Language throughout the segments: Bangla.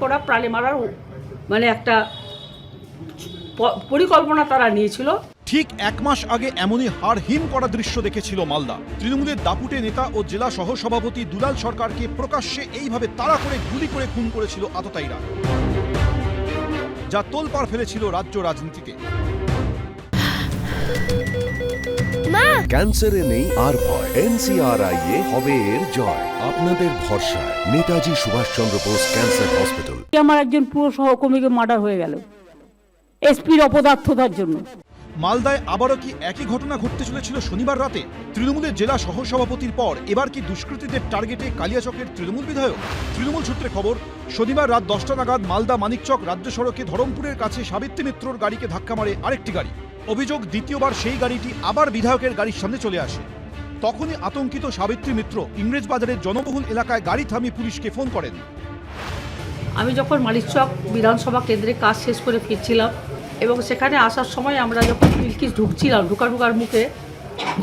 ওরা প্রাণে মারার মানে একটা পরিকল্পনা তারা নিয়েছিল। ঠিক এক মাস আগে এমনই হাড় হিম করা দৃশ্য দেখেছিল মালদা। তৃণমূলের দাপুটে নেতা ও জেলা সহসভাপতি দুলাল সরকারকে প্রকাশ্যে এইভাবে তাড়া করে গুলি করে খুন করেছিল আততায়ীরা, যা তোলপাড় ফেলেছিল রাজ্য রাজনীতিতে। ক্যান্সারে নেই আর ভয়, NCRI-এ হবে এর জয়। আপনাদের ভরসা নেতাজি সুভাষচন্দ্র বোস ক্যান্সার হসপিটাল। আমার একজন পুরো সহকর্মীকে মার্ডার হয়ে গেল এসপির অপদার্থতার জন্য। মালদায় আবারও কি একই ঘটনা ঘটতে চলেছিল শনিবার রাতে? তৃণমূলের জেলা সহসভাপতির পর এবার কি দুষ্কৃতীদের টার্গেটে কালিয়াচকের তৃণমূল বিধায়ক? তৃণমূল সূত্রে খবর, শনিবার রাত 10টা নাগাদ মালদা মানিকচক রাজ্য সড়কে ধরমপুরের কাছে সাবিত্রী মিত্রর গাড়িকে ধাক্কা মারে আরেকটি গাড়ি। অভিযোগ, দ্বিতীয়বার সেই গাড়িটি আবার বিধায়কের গাড়ির সামনে চলে আসে। তখনই আতঙ্কিত সাবিত্রী মিত্র ইংরেজবাজারের জনবহুল এলাকায় গাড়ি থামিয়ে পুলিশকে ফোন করেন। আমি যখন মানিকচক বিধানসভা কেন্দ্রে কাজ শেষ করে ফিরছিলাম এবং সেখানে আসার সময় আমরা যখন পিলকিস ঢুকছিলাম ঢুকার মুখে,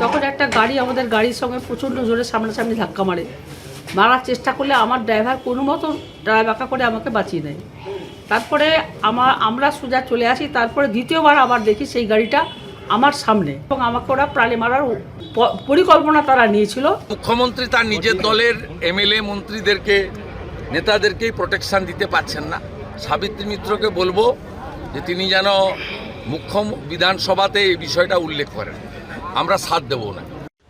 তখন একটা গাড়ি আমাদের গাড়ির সঙ্গে প্রচণ্ড জোরে সামনাসামনি ধাক্কা মারার চেষ্টা করলে আমার ড্রাইভার কোনো মতো ড্রাইভার করে আমাকে বাঁচিয়ে দেয়। তারপরে আমরা সোজা চলে আসি। তারপরে দ্বিতীয়বার আবার দেখি সেই গাড়িটা আমার সামনে এবং আমাকে ওরা প্রাণে মারার পরিকল্পনা তারা নিয়েছিল। মুখ্যমন্ত্রী তার নিজের দলের MLA মন্ত্রীদেরকে নেতাদেরকেই প্রোটেকশন দিতে পারছেন না। সাবিত্রী মিত্রকে বলবো যে তিনি যেন বিধানসভাতে এই বিষয়টা উল্লেখ করেন, আমরা সাথ দেব না।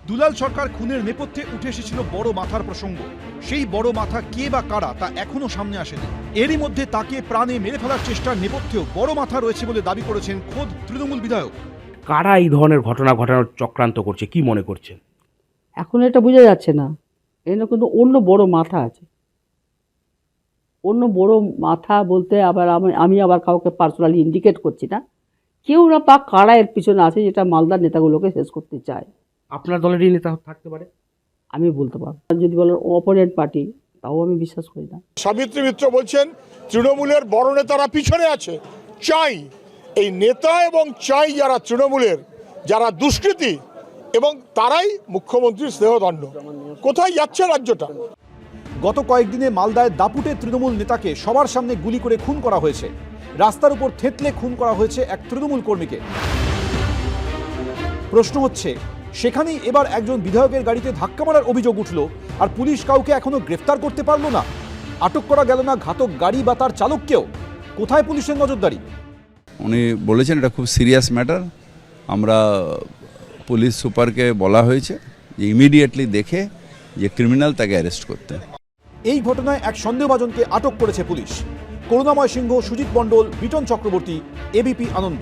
দুলাল সরকার খুনের নেপথ্যে উঠে এসেছিল বড় মাথার প্রসঙ্গ। সেই বড় মাথা কে বা কারা তা এখনো সামনে আসেনি। এরই মধ্যে তাকে প্রাণে মেরে ফেলার চেষ্টার নেপথ্যেও বড় মাথা রয়েছে বলে দাবি করেছেন খোদ তৃণমূল বিধায়ক। কারা এই ধরনের ঘটনা ঘটানোর চক্রান্ত করছে, কি মনে করছেন? এখন এটা বোঝা যাচ্ছে না, এর কিন্তু অন্য বড় মাথা আছে। অন্য বড় মাথা বলতে আবার আমি আবার কাউকে পার্সোনালি ইন্ডিকেট করছি না, কেউ না পাক কারা এর পিছনে আছে যেটা মালদার নেতাগুলোকে শেষ করতে চায়। আপনার দলেরই নেতা থাকতে পারে, আমি বলতে পারবো। যদি বলেন অপোনেন্ট পার্টি, তাও আমি বিশ্বাস করি না। সাবিত্রী মিত্র বলছেন তৃণমূলের বড় নেতারা পিছনে আছে। চাই এই নেতা এবং চাই যারা তৃণমূলের, যারা দুষ্কৃতী এবং তারাই মুখ্যমন্ত্রীর স্নেহদণ্ড। কোথায় যাচ্ছে রাজ্যটা? গত কয়েকদিনে মালদায় দাপুটে তৃণমূল নেতাকে সবার সামনে গুলি করে খুন করা হয়েছে। রাস্তার উপর থেঁতলে খুন করা হয়েছে এক তৃণমূল কর্মীকে। প্রশ্ন হচ্ছে, সেখানেই এবার একজন বিধায়কের গাড়িতে ধাক্কা মারার অভিযোগ উঠল, আর পুলিশ কাউকে এখনো গ্রেফতার করতে পারল না। আটক করা গেল না ঘাতক গাড়ি বা তার চালককেও। কোথায় পুলিশের নজরদারি? উনি বলেছেন এটা খুব সিরিয়াস ম্যাটার। আমরা পুলিশ সুপারকে বলা হয়েছে যে ইমিডিয়েটলি দেখে যে ক্রিমিনাল তাকে অ্যারেস্ট করতে। এই ঘটনায় এক সন্দেহভাজনকে আটক করেছে পুলিশ। করুণাময় সিংহ, সুজিত মণ্ডল, বিটন চক্রবর্তী, ABP আনন্দ।